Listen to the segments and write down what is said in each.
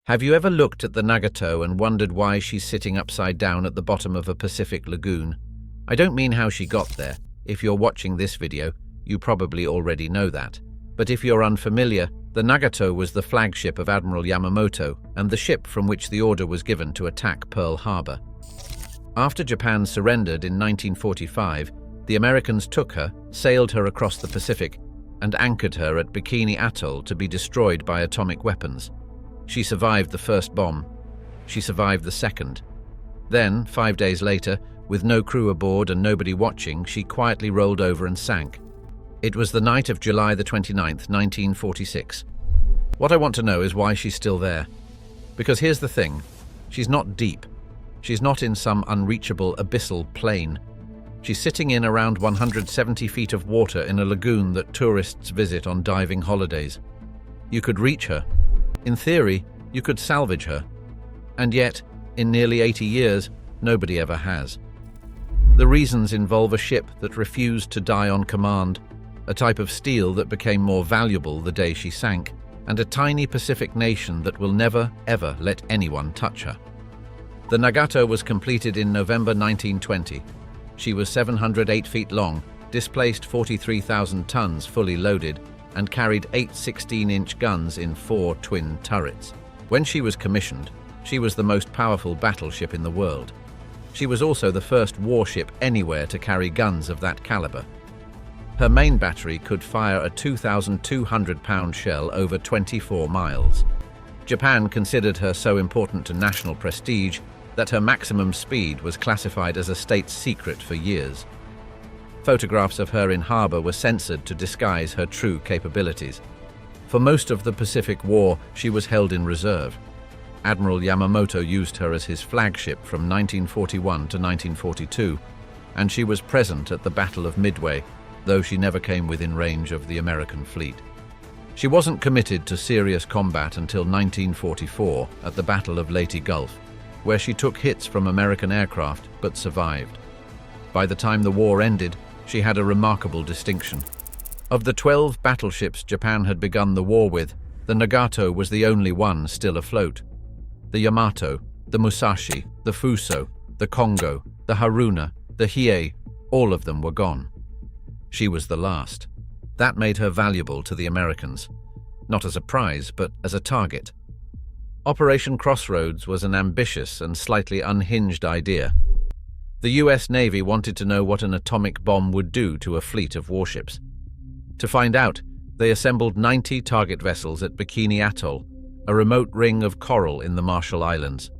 Have you ever looked at the Nagato and wondered why she's sitting upside down at the bottom of a Pacific lagoon? I don't mean how she got there. If you're watching this video, you probably already know that. But if you're unfamiliar, the Nagato was the flagship of Admiral Yamamoto and the ship from which the order was given to attack Pearl Harbor. After Japan surrendered in 1945, the Americans took her, sailed her across the Pacific, and anchored her at Bikini Atoll to be destroyed by atomic weapons. She survived the first bomb. She survived the second. Then, 5 days later, with no crew aboard and nobody watching, she quietly rolled over and sank. It was the night of July the 29th, 1946. What I want to know is why she's still there. Because here's the thing, she's not deep. She's not in some unreachable abyssal plain. She's sitting in around 170 feet of water in a lagoon that tourists visit on diving holidays. You could reach her. In theory, you could salvage her. And yet, in nearly 80 years, nobody ever has. The reasons involve a ship that refused to die on command, a type of steel that became more valuable the day she sank, and a tiny Pacific nation that will never, ever let anyone touch her. The Nagato was completed in November 1920. She was 708 feet long, displaced 43,000 tons fully loaded, and carried 8 16-inch guns in 4 twin turrets. When she was commissioned, she was the most powerful battleship in the world. She was also the first warship anywhere to carry guns of that caliber. Her main battery could fire a 2,200-pound shell over 24 miles. Japan considered her so important to national prestige that her maximum speed was classified as a state secret for years. Photographs of her in harbor were censored to disguise her true capabilities. For most of the Pacific War, she was held in reserve. Admiral Yamamoto used her as his flagship from 1941 to 1942, and she was present at the Battle of Midway, though she never came within range of the American fleet. She wasn't committed to serious combat until 1944 at the Battle of Leyte Gulf, where she took hits from American aircraft but survived. By the time the war ended, she had a remarkable distinction. Of the 12 battleships Japan had begun the war with, the Nagato was the only one still afloat. The Yamato, the Musashi, the Fuso, the Kongo, the Haruna, the Hiei, all of them were gone. She was the last. That made her valuable to the Americans, not as a prize, but as a target. Operation Crossroads was an ambitious and slightly unhinged idea. The US Navy wanted to know what an atomic bomb would do to a fleet of warships. To find out, they assembled 90 target vessels at Bikini Atoll, a remote ring of coral in the Marshall Islands.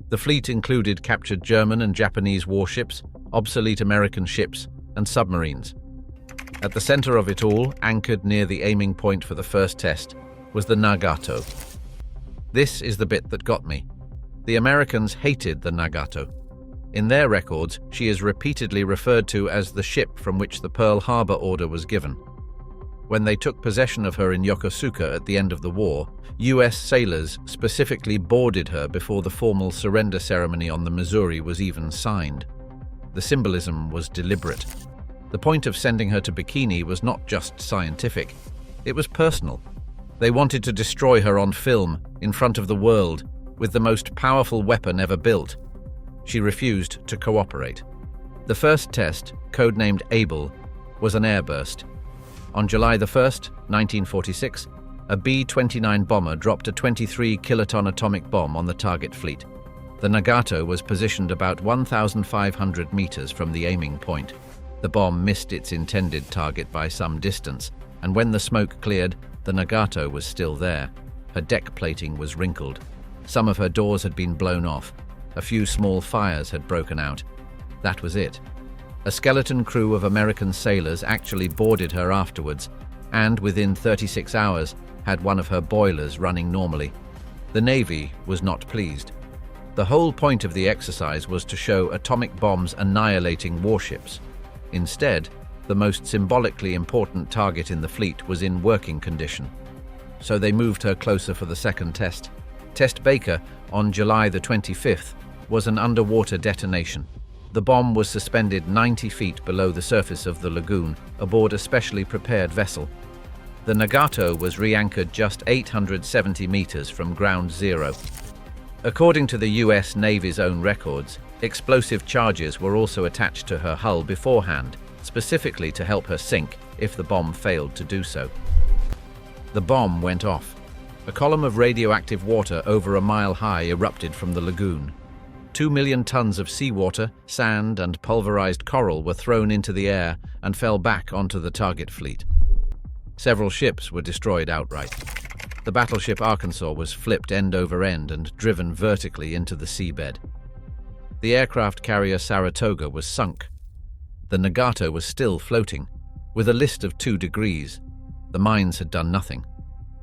The fleet included captured German and Japanese warships, obsolete American ships, and submarines. At the center of it all, anchored near the aiming point for the first test, was the Nagato. This is the bit that got me. The Americans hated the Nagato. In their records, she is repeatedly referred to as the ship from which the Pearl Harbor order was given. When they took possession of her in Yokosuka at the end of the war, US sailors specifically boarded her before the formal surrender ceremony on the Missouri was even signed. The symbolism was deliberate. The point of sending her to Bikini was not just scientific, it was personal. They wanted to destroy her on film, in front of the world, with the most powerful weapon ever built. She refused to cooperate. The first test, codenamed Able, was an airburst. On July 1, 1946, a B-29 bomber dropped a 23-kiloton atomic bomb on the target fleet. The Nagato was positioned about 1,500 meters from the aiming point. The bomb missed its intended target by some distance, and when the smoke cleared, the Nagato was still there. Her deck plating was wrinkled. Some of her doors had been blown off. A few small fires had broken out. That was it. A skeleton crew of American sailors actually boarded her afterwards, and within 36 hours had one of her boilers running normally. The Navy was not pleased. The whole point of the exercise was to show atomic bombs annihilating warships. Instead, the most symbolically important target in the fleet was in working condition. So they moved her closer for the second test. Test Baker, on July the 25th, was an underwater detonation. The bomb was suspended 90 feet below the surface of the lagoon, aboard a specially prepared vessel. The Nagato was re-anchored just 870 meters from ground zero. According to the US Navy's own records, explosive charges were also attached to her hull beforehand, specifically to help her sink if the bomb failed to do so. The bomb went off. A column of radioactive water over a mile high erupted from the lagoon. 2 million tons of seawater, sand, and pulverized coral were thrown into the air and fell back onto the target fleet. Several ships were destroyed outright. The battleship Arkansas was flipped end over end and driven vertically into the seabed. The aircraft carrier Saratoga was sunk. The Nagato was still floating, with a list of 2 degrees. The mines had done nothing.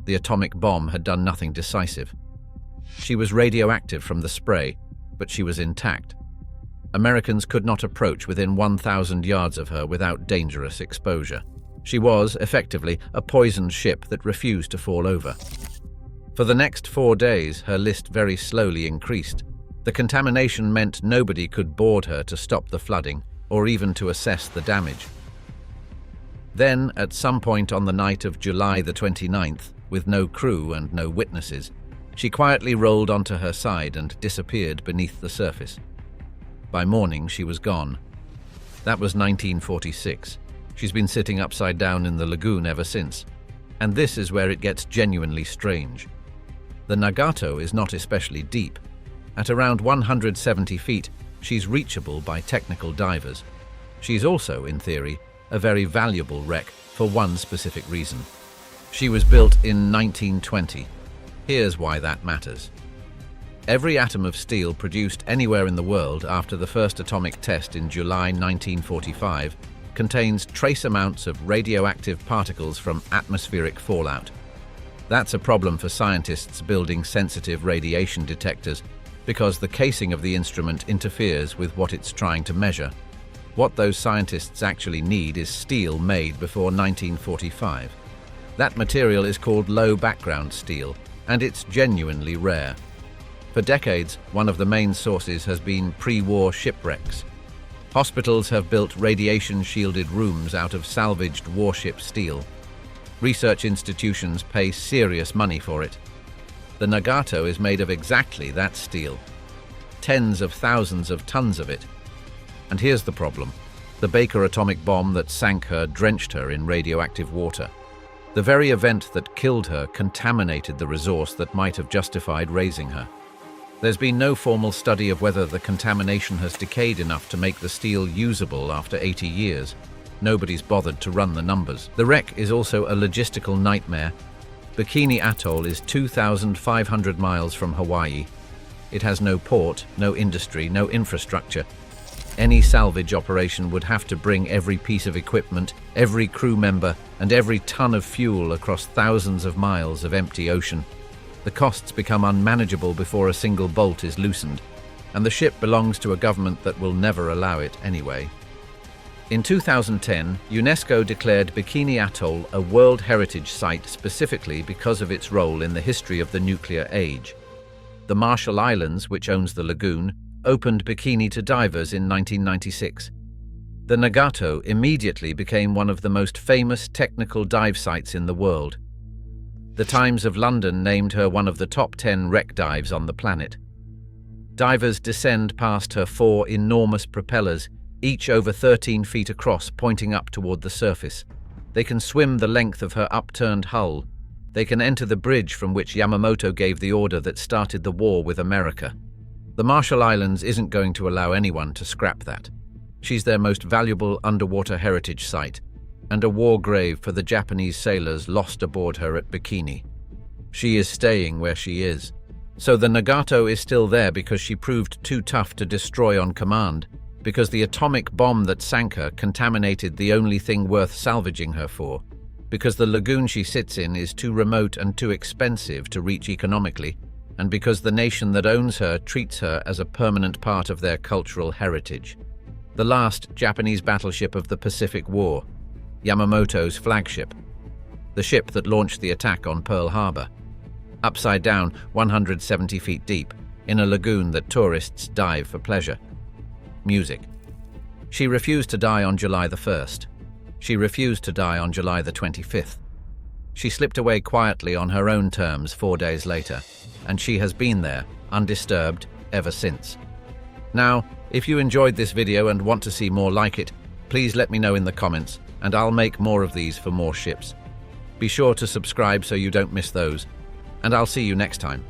The atomic bomb had done nothing decisive. She was radioactive from the spray, but she was intact. Americans could not approach within 1,000 yards of her without dangerous exposure. She was, effectively, a poisoned ship that refused to fall over. For the next 4 days, her list very slowly increased. The contamination meant nobody could board her to stop the flooding, or even to assess the damage. Then, at some point on the night of July the 29th, with no crew and no witnesses, she quietly rolled onto her side and disappeared beneath the surface. By morning, she was gone. That was 1946. She's been sitting upside down in the lagoon ever since. And this is where it gets genuinely strange. The Nagato is not especially deep. At around 170 feet, she's reachable by technical divers. She's also, in theory, a very valuable wreck for one specific reason. She was built in 1920. Here's why that matters. Every atom of steel produced anywhere in the world after the first atomic test in July 1945 contains trace amounts of radioactive particles from atmospheric fallout. That's a problem for scientists building sensitive radiation detectors because the casing of the instrument interferes with what it's trying to measure. What those scientists actually need is steel made before 1945. That material is called low background steel, and it's genuinely rare. For decades, one of the main sources has been pre-war shipwrecks. Hospitals have built radiation-shielded rooms out of salvaged warship steel. Research institutions pay serious money for it. The Nagato is made of exactly that steel. Tens of thousands of tons of it. And here's the problem. The Baker atomic bomb that sank her drenched her in radioactive water. The very event that killed her contaminated the resource that might have justified raising her. There's been no formal study of whether the contamination has decayed enough to make the steel usable after 80 years. Nobody's bothered to run the numbers. The wreck is also a logistical nightmare. Bikini Atoll is 2,500 miles from Hawaii. It has no port, no industry, no infrastructure. Any salvage operation would have to bring every piece of equipment, every crew member, and every ton of fuel across thousands of miles of empty ocean. The costs become unmanageable before a single bolt is loosened, and the ship belongs to a government that will never allow it anyway. In 2010, UNESCO declared Bikini Atoll a World Heritage Site specifically because of its role in the history of the nuclear age. The Marshall Islands, which owns the lagoon, opened Bikini to divers in 1996. The Nagato immediately became one of the most famous technical dive sites in the world. The Times of London named her one of the top 10 wreck dives on the planet. Divers descend past her 4 enormous propellers, each over 13 feet across, pointing up toward the surface. They can swim the length of her upturned hull. They can enter the bridge from which Yamamoto gave the order that started the war with America. The Marshall Islands isn't going to allow anyone to scrap that. She's their most valuable underwater heritage site, and a war grave for the Japanese sailors lost aboard her at Bikini. She is staying where she is. So the Nagato is still there because she proved too tough to destroy on command, because the atomic bomb that sank her contaminated the only thing worth salvaging her for, because the lagoon she sits in is too remote and too expensive to reach economically, and because the nation that owns her treats her as a permanent part of their cultural heritage. The last Japanese battleship of the Pacific War, Yamamoto's flagship, the ship that launched the attack on Pearl Harbor, upside down 170 feet deep, in a lagoon that tourists dive for pleasure. Music. She refused to die on July the 1st. She refused to die on July the 25th. She slipped away quietly on her own terms 4 days later, and she has been there, undisturbed, ever since. Now, if you enjoyed this video and want to see more like it, please let me know in the comments, and I'll make more of these for more ships. Be sure to subscribe so you don't miss those, and I'll see you next time.